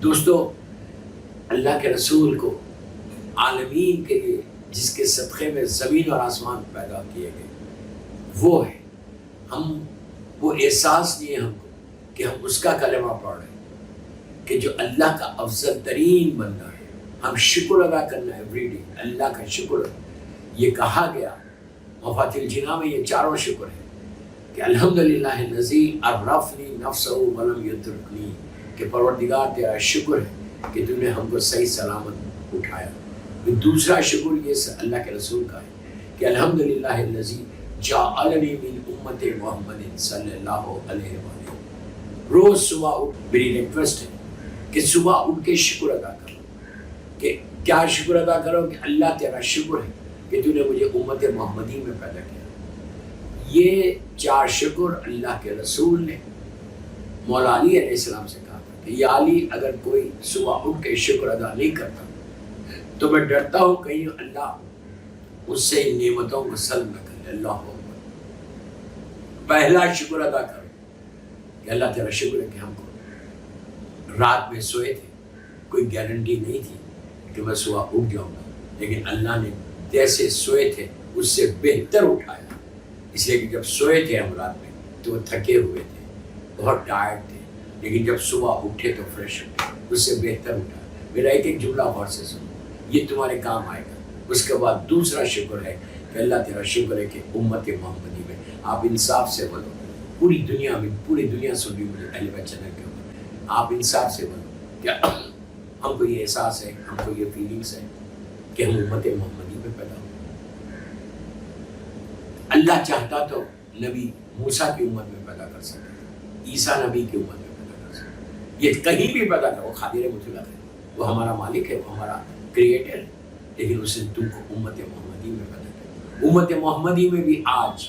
دوستو اللہ کے رسول کو عالمین کے لیے جس کے صدقے میں زمین اور آسمان پیدا کیے گئے وہ ہے. ہم وہ احساس نہیں ہے ہم کو کہ ہم اس کا کلمہ پڑھ رہے ہیں کہ جو اللہ کا افضل ترین بندہ ہے. ہم شکر ادا کرنا ہے ایوری ڈے اللہ کا شکر. یہ کہا گیا مفاتیح الجناح میں یہ چاروں شکر ہے کہ الحمدللہ الذی عرفنی نفسہ ولم یترکنی، کہ پروردگار تیرا شکر ہے کہ تو نے ہم کو صحیح سلامت اٹھایا. دوسرا شکر یہ اللہ کے رسول کا ہے کہ الحمدللہ الذی جعلنی من امت محمد صلی اللہ علیہ وآلہ. روز صبح اٹھ، میری ریکویسٹ ہے کہ صبح اٹھ کے شکر ادا کرو. کہ کیا شکر ادا کرو؟ کہ اللہ تیرا شکر ہے کہ تو نے مجھے امت محمدی میں پیدا کیا. یہ چار شکر اللہ کے رسول نے مولا علی علیہ السلام سے کہا تھا کہ یا علی، اگر کوئی صبح اٹھ کے شکر ادا نہیں کرتا تو میں ڈرتا ہوں کہیں اللہ اس سے ان نعمتوں کو سلب نہ کر لے. اللہ اکبر. پہلا شکر ادا کرو کہ اللہ تیرا شکر ہے کہ ہم کو رات میں سوئے تھے، کوئی گارنٹی نہیں تھی کہ میں صبح اٹھ جاؤں گا، لیکن اللہ نے جیسے سوئے تھے اس سے بہتر اٹھایا. اس لیے کہ جب سوئے تھے ہم رات میں تو وہ تھکے ہوئے تھے، بہت ٹائرڈ تھے، لیکن جب صبح اٹھے تو فریش اٹھے، اس سے بہتر اٹھا. میرا ایک جملہ غور سے سنو، یہ تمہارے کام آئے گا. اس کے بعد دوسرا شکر ہے کہ اللہ تیرا شکر ہے کہ امت محمدی میں آپ انصاف سے بولو. پوری دنیا میں، پوری دنیا سن رہی مجھے اہل بیت چینل کے اوپر، آپ انصاف سے بولو. کیا ہم کو یہ احساس ہے، ہم کو یہ فیلنگس ہے کہ ہم امت محمدی میں پیدا ہو. اللہ چاہتا تو نبی موسیٰ کی امت میں پیدا کر سکتا ہے، عیسیٰ نبی کی امت میں پیدا کر سکتا ہے. یہ کہیں بھی پیدا کرو، وہ قادر مطلق ہے، وہ ہمارا مالک ہے، وہ ہمارا کریٹر ہے، لیکن اس نے تم کو امت محمدی میں پیدا کیا. امت محمدی میں بھی آج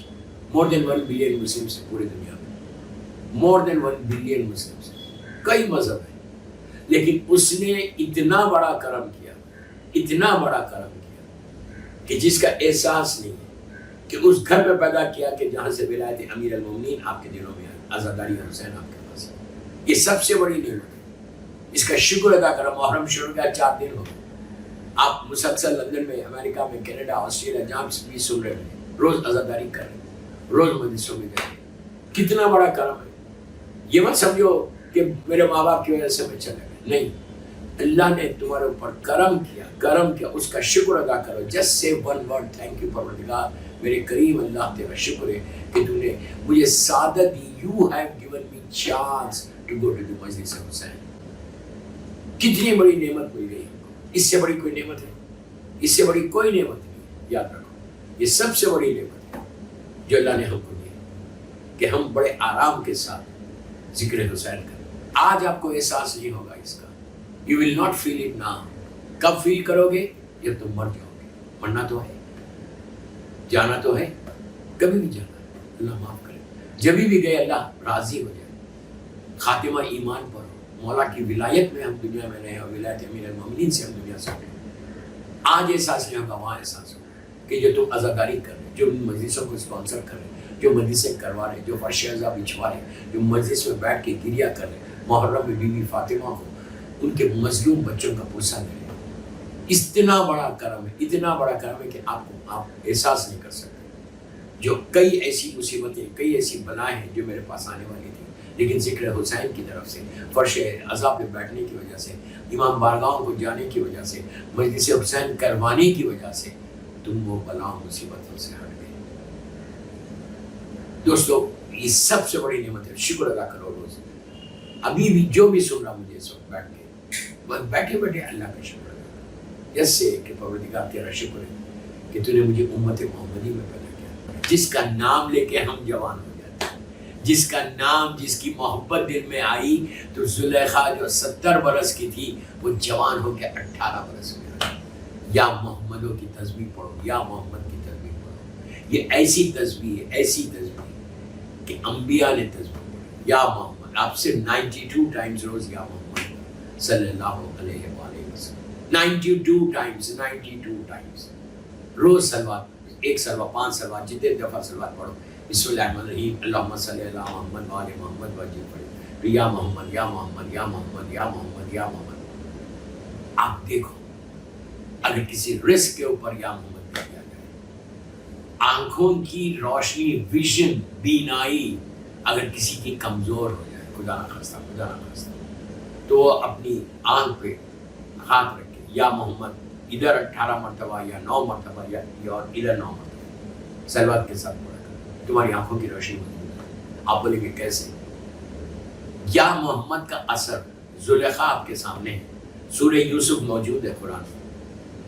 مور دین 1 بلین مسلمس ہیں پوری دنیا میں. مور دین 1 بلین مسلمس ہیں، کئی مذہب ہیں، لیکن اس نے اتنا بڑا کرم کیا، اتنا بڑا کرم کیا کہ جس کا احساس نہیں ہے کہ اس گھر میں پیدا کیا کہ جہاں سے ولایت امیر المومنین آپ کے دلوں میں ہے، عزاداری حسین آپ کے پاس ہے. یہ سب سے بڑی نعمت ہے، اس کا شکر ادا کرو. محرم شروع کا 4 دن ہو گئے، آپ مسلسل لندن میں، امریکہ میں، کینیڈا، آسٹریلیا جہاں بھی سن رہے ہیں، روز عزاداری کر رہے ہیں، روز مجلسوں میں گئے. کتنا بڑا کرم ہے. یہ مت سمجھو کہ میرے ماں باپ کی وجہ سے میں چلے گئے، نہیں، اللہ نے تمہارے اوپر کرم کیا، اس کا شکر ادا کرو. Just say 1 word thank you پروردگار، میرے کریم اللہ تیرا شکر ہے کہ تو نے مجھے سعادت دی. You have given me chance to go to the majlis Hussain. کتنی بڑی نعمت مل گئی. اس سے بڑی کوئی نعمت ہے؟ اس سے بڑی کوئی نعمت نہیں. یاد رکھو، یہ سب سے بڑی نعمت ہے جو اللہ نے ہم کو دی کہ ہم بڑے آرام کے ساتھ ذکر حسین کریں. آج آپ کو احساس نہیں ہوگا اس کا. You will not feel it now. کب فیل کرو گے؟ جب تم مر جاؤ گے. مرنا تو ہے، جانا تو ہے، کبھی بھی جانا ہے. اللہ معاف کرے. جبھی بھی گئے اللہ راضی ہو جائے. خاتمہ ایمان پر ہو. مولا کی ولایت میں ہم دنیا میں رہے اور ولایت امیر المومنین سے ہم دنیا سے اٹھے. آج احساس نہیں ہوگا، وہاں احساس ہوگا کہ جو تم عزاداری کر رہے، جو مجلسوں کو اسپانسر کر رہے، جو مجلسیں کروا رہے، جو فرش عزا بچھوا رہے، جو مجلس میں بیٹھ کے گریا کر رہے، محرم میں بی بی فاطمہ کو ان کے مظلوم بچوں کا پوسا لے رہے. اتنا بڑا کرم ہے، اتنا بڑا کرم ہے کہ آپ احساس نہیں کر سکتے. جو کئی ایسی مصیبتیں، کئی ایسی بلائیں ہیں جو میرے پاس آنے والی تھیں، لیکن ذکر حسین کی طرف سے، فرش عزا پہ بیٹھنے کی وجہ سے، امام بارگاہوں کو جانے کی وجہ سے، مجلس حسین کروانے کی وجہ سے تم وہ بلاؤں مصیبتوں سے ہٹ گئے. دوستو، یہ سب سے بڑی نعمت ہے. شکر ادا کرو روز. ابھی بھی جو بھی سن رہا مجھے اس وقت بیٹھ کے، بیٹھے بیٹھے اللہ کا شکر ادا کرو. جیسے کہ پروردگار تیرا شکر ہے کہ تو نے مجھے امت محمدی میں پیدا کیا، جس کا نام لے کے ہم جوان ہو جاتے ہیں، جس کا نام، جس کی محبت دل میں آئی تو زلیخا جو 70 برس کی تھی وہ جوان ہو کے 18 برس میں آئی. یا محمدوں کی تسبیح پڑھو، یا محمد کی تسبیح پڑھو. یہ ایسی تسبیح ہے، ایسی تسبیح کہ انبیاء نے تسبیح پڑھی. یا محمد، آپ سے 92 ٹائمز روز یا محمد صلی اللہ علیہ وآلہ وسلم. 92 ٹائمز روز سلوات. ایک سلوات، 5 سلوات، جتنے دفعہ سلوات پڑھو. بسم اللہ الرحمن الرحیم، اللہم صلی علی محمد وآل محمد وجل پڑھو. تو یا محمد یا محمد یا محمد یا محمد یا محمد. آپ دیکھو اگر کسی رزق کے اوپر یا محمد کر دیا جائے، آنکھوں کی روشنی، ویژن، بینائی اگر کسی کی کمزور ہو جائے، خدا نہ خواستہ، تو وہ اپنی آنکھ پہ ہاتھ رکھے، یا محمد ادھر 18 مرتبہ یا 9 مرتبہ یا اور ادھر 9 مرتبہ سلوات کے ساتھ پڑھا کر تمہاری آنکھوں کی روشنی موجود ہے. آپ بولیں گے کیسے؟ یا محمد کا اثر زلیخا آپ کے سامنے ہے. سورہ یوسف موجود ہے قرآن میں.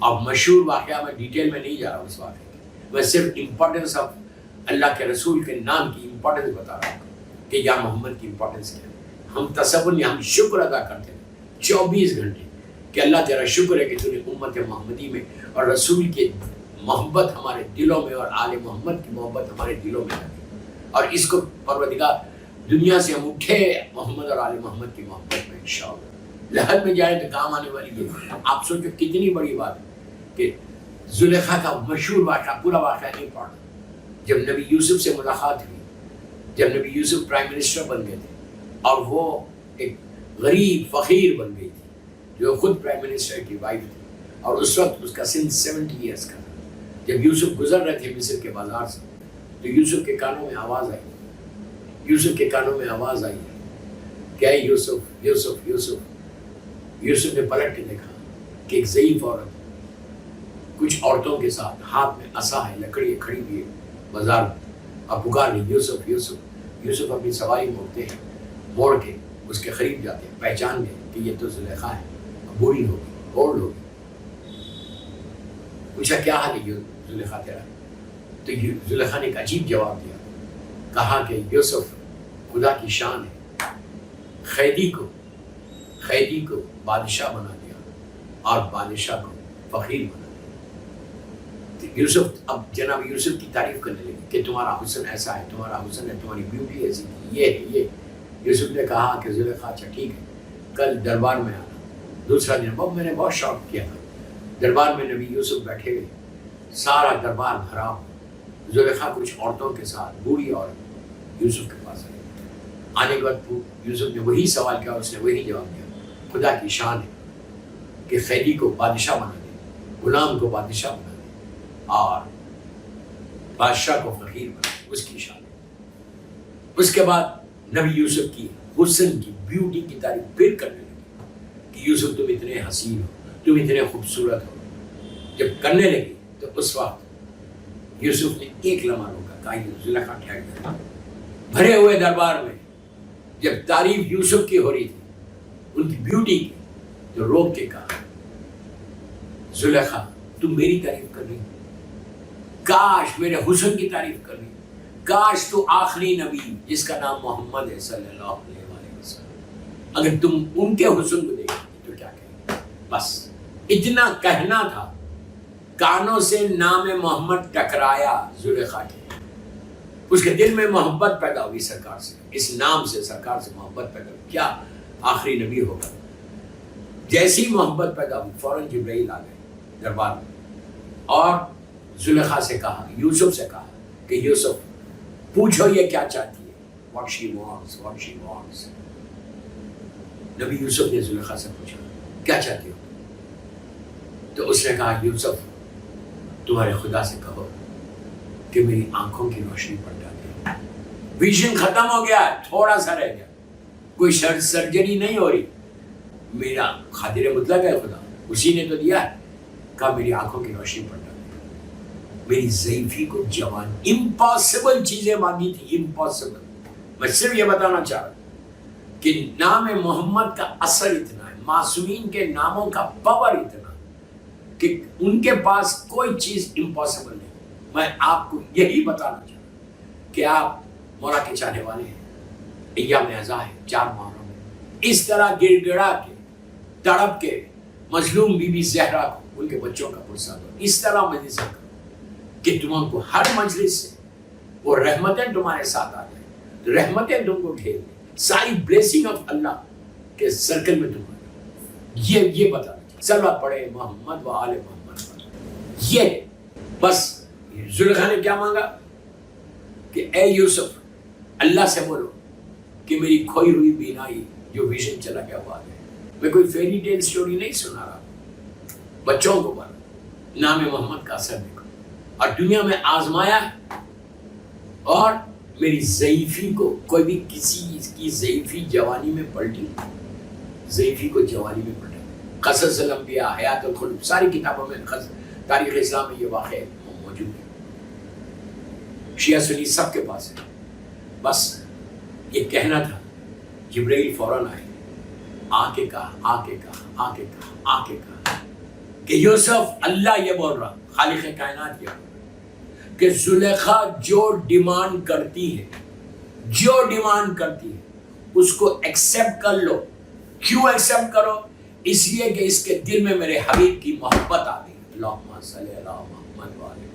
اب مشہور واقعہ میں ڈیٹیل میں نہیں جا رہا اس واقعے کی، میں صرف امپورٹنس آف اللہ کے رسول کے نام کی امپورٹنس بتا رہا ہوں کہ یا محمد کی امپورٹنس کیا ہے. ہم تصور نہیں، ہم شکر ادا کرتے ہیں 24 گھنٹے کہ اللہ تیرا شکر ہے کہ تو نے امت محمدی میں اور رسول کی محبت ہمارے دلوں میں اور آل محمد کی محبت ہمارے دلوں میں رکھی، اور اس کو پروردگار دنیا سے ہم اٹھے محمد اور آل محمد کی محبت میں انشاءاللہ. لحد میں جائے تو کام آنے والی ہے. آپ سوچو کتنی بڑی بات ہے کہ زلیخا کا مشہور واقعہ، پورا واقعہ نہیں پڑھنا. جب نبی یوسف سے ملاقات ہوئی، جب نبی یوسف پرائم منسٹر بن گئے تھے اور وہ ایک غریب فقیر بن گئی تھی جو خود پرائم منسٹر کی وائف تھی، اور اس وقت اس کا سن 70 ایئرس کا تھا. جب یوسف گزر رہے تھے مصر کے بازار سے تو یوسف کے کانوں میں آواز آئی، یوسف کے کانوں میں آواز آئی کہ اے یوسف یوسف یوسف. یوسف نے پلٹ کے دیکھا کہ ایک ضعیف عورت کچھ عورتوں کے ساتھ ہاتھ میں عصا ہے، لکڑی کھڑی ہوئی ہے بازار میں، اور پکار رہی یوسف یوسف. یوسف اپنی سواری موڑتے ہیں، موڑ کے اس کے قریب جاتے ہیں، پہچان گئے کہ یہ تو زلیخا ہے، بوڑھی ہوگی، اولڈ ہوگی. پوچھا کیا حال ہے زلیخا تیرا؟ تو زلیخا نے ایک عجیب جواب دیا، کہا کہ یوسف خدا کی شان ہے، قیدی کو بادشاہ بنا دیا اور بادشاہ کو فقیر بنا دیا. یوسف اب جناب یوسف کی تعریف کرنے لگے کہ تمہارا حسن ایسا ہے، تمہارا حسن ہے، تمہاری بیوٹی ایسی ہے، یہ ہے یہ. یوسف نے کہا کہ زلیخا اچھا ٹھیک ہے، کل دربار میں آنا. دوسرا دن میں نے بہت شوق کیا تھا. دربار میں نبی یوسف بیٹھے ہوئے، سارا دربار بھرا ہوا. زلیخا کچھ عورتوں کے ساتھ، بوڑھی عورت یوسف کے پاس آئی. آنے کے بعد یوسف نے وہی سوال کیا، اس نے وہی جواب دیا، خدا کی شان ہے کہ قیدی کو بادشاہ بنا دے، غلام کو بادشاہ بنا دے اور بادشاہ کو فقیر بنا دے، اس کی شان ہے. اس کے بعد نبی یوسف کی حسن کی، بیوٹی کی تعریف پھر کرنے لگے کہ یوسف تم اتنے حسین ہو، تم اتنے خوبصورت ہو. جب کرنے لگے تو اس وقت یوسف نے ایک لمحہ روکا، کہا زلیخا ٹھہر جائے. بھرے ہوئے دربار میں جب تعریف یوسف کی ہو رہی تھی، ان کی بیوٹی کی، تو روک کے کہا زلیخا تم میری تعریف کر رہی، کاش میرے حسن کی تعریف کر رہی، کاش تو آخری نبی جس کا نام محمد ہے صلی اللہ علیہ وسلم، اگر تم ان کے حسن کو دیکھیں تو کیا کہیں. بس اتنا کہنا تھا، کانوں سے نام محمد ٹکرایا زلیخا کے. اس کے دل میں محبت پیدا ہوئی سرکار سے، اس نام سے سرکار سے محبت پیدا ہوئی. کیا آخری نبی ہوگا. جیسی محبت پیدا ہوئی فوراً جبرائیل آ گئے دربار میں اور زلیخا سے کہا، یوسف سے کہا کہ یوسف پوچھو یہ کیا چاہتی ہے، what she wants. نبی یوسف نے زلیخا سے پوچھا کیا چاہتی ہو؟ تو اس نے کہا یوسف تمہارے خدا سے کہو کہ میری آنکھوں کی روشنی پڑ جاتی ہے، ویژن ختم ہو گیا، تھوڑا سا رہ گیا، کوئی سرجری نہیں ہو رہی، میرا قادر مطلق ہے خدا، اسی نے تو دیا ہے. کہا میری آنکھوں کی روشنی پڑ جاتی ہے، میری ضعیفی کو جوان. امپاسبل چیزیں مانگی تھی، امپاسبل. میں صرف یہ بتانا چاہ رہا ہوں کہ نام محمد کا اثر اتنا ہے، معصومین کے ناموں کا پاور اتنا کہ ان کے پاس کوئی چیز امپاسبل نہیں. میں آپ کو یہی بتانا چاہ رہا ہوں کہ آپ مولا کے چاہنے والے ہیں، ایام ازا ہے، 4 محرم میں اس طرح گڑ گڑا کے تڑپ کے مظلوم بی بی زہرا کو، ان کے بچوں کا پرسہ دو، اس طرح مجلس کرو کہ تم کو ہر مجلس سے وہ رحمتیں تمہارے ساتھ آ جائیں، رحمتیں تم کو گھیر لیں، ساری بلیسنگ آف اللہ کے سرکل میں تم آ جائیں. یہ بتانا چاہیے. صلوات پڑھے محمد و آل محمد. یہ بس زلیخا نے کیا مانگا کہ اے یوسف اللہ سے بولو کہ میری کھوئی ہوئی بینائی جو ویژن چلا گیا وہ آ گیا. میں کوئی فیری ٹیل سٹوری نہیں سنا رہا, بچوں کو بڑا نام محمد کا اثر دیکھو, اور دنیا میں آزمایا ہے, اور میری ضعیفی کو کوئی بھی کسی کی ضعیفی جوانی میں پلٹی, ضعیفی کو جوانی میں پلٹا. قصص الانبیاء, حیات الخلق, ساری کتابوں میں تاریخ اسلام میں یہ واقعہ موجود ہے. شیعہ سنی سب کے پاس ہے. بس یہ کہنا تھا, جبرائیل فوراً آئے, آ کے کہا کہ یوسف, اللہ یہ بول رہا, خالق کائنات یہ بول رہا کہ زلیخا جو ڈیمانڈ کرتی ہے اس کو ایکسیپٹ کر لو. کیوں ایکسیپٹ کرو؟ اس لیے کہ اس کے دل میں میرے حبیب کی محبت آ گئی. اللہم صلی علی محمد وعلی,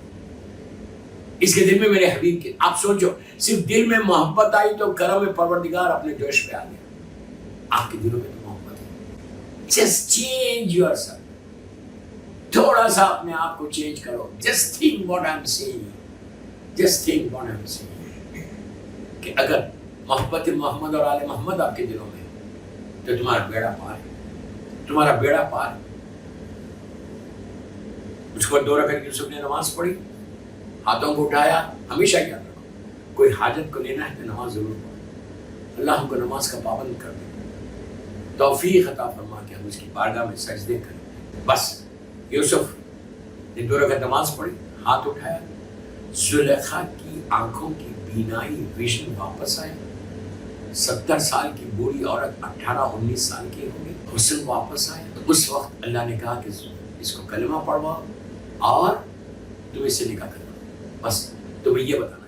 اس کے دل میں میرے حبیب کی, آپ سوچو صرف دل میں محبت آئی تو کرم پروردگار اپنے جوش پہ آ گیا. آپ کے دلوں میں تو محبت ہے. جسٹ چینج یور سیلف, تھوڑا سا اپنے آپ کو چینج کرو. Just think what I am seeing, کہ اگر محبت محمد اور آل محمد آپ کے دلوں میں تو تمہارا بیڑا پار. اس کو 2 رکعت یوسف نے نماز پڑھی, ہاتھوں کو اٹھایا. ہمیشہ یاد رکھو, کوئی حاجت کو لینا ہے تو نماز ضرور پڑھو. اللہ ہم کو نماز کا پابند کر دے, توفیق عطا فرما کہ ہم اس کی بارگاہ میں سجدے کریں. بس یوسف نے 2 رکعت نماز پڑھی, ہاتھ اٹھایا, زلیخا کی آنکھوں کی بینائی ویژن واپس آیا. 70 سال کی بوڑھی عورت 18-19 سال کی ہوگی, حسن واپس آیا. اس وقت اللہ نے کہا کہ اس کو کلمہ پڑھواؤ اور تم اس سے نکاح کرو. بس تمہیں یہ بتانا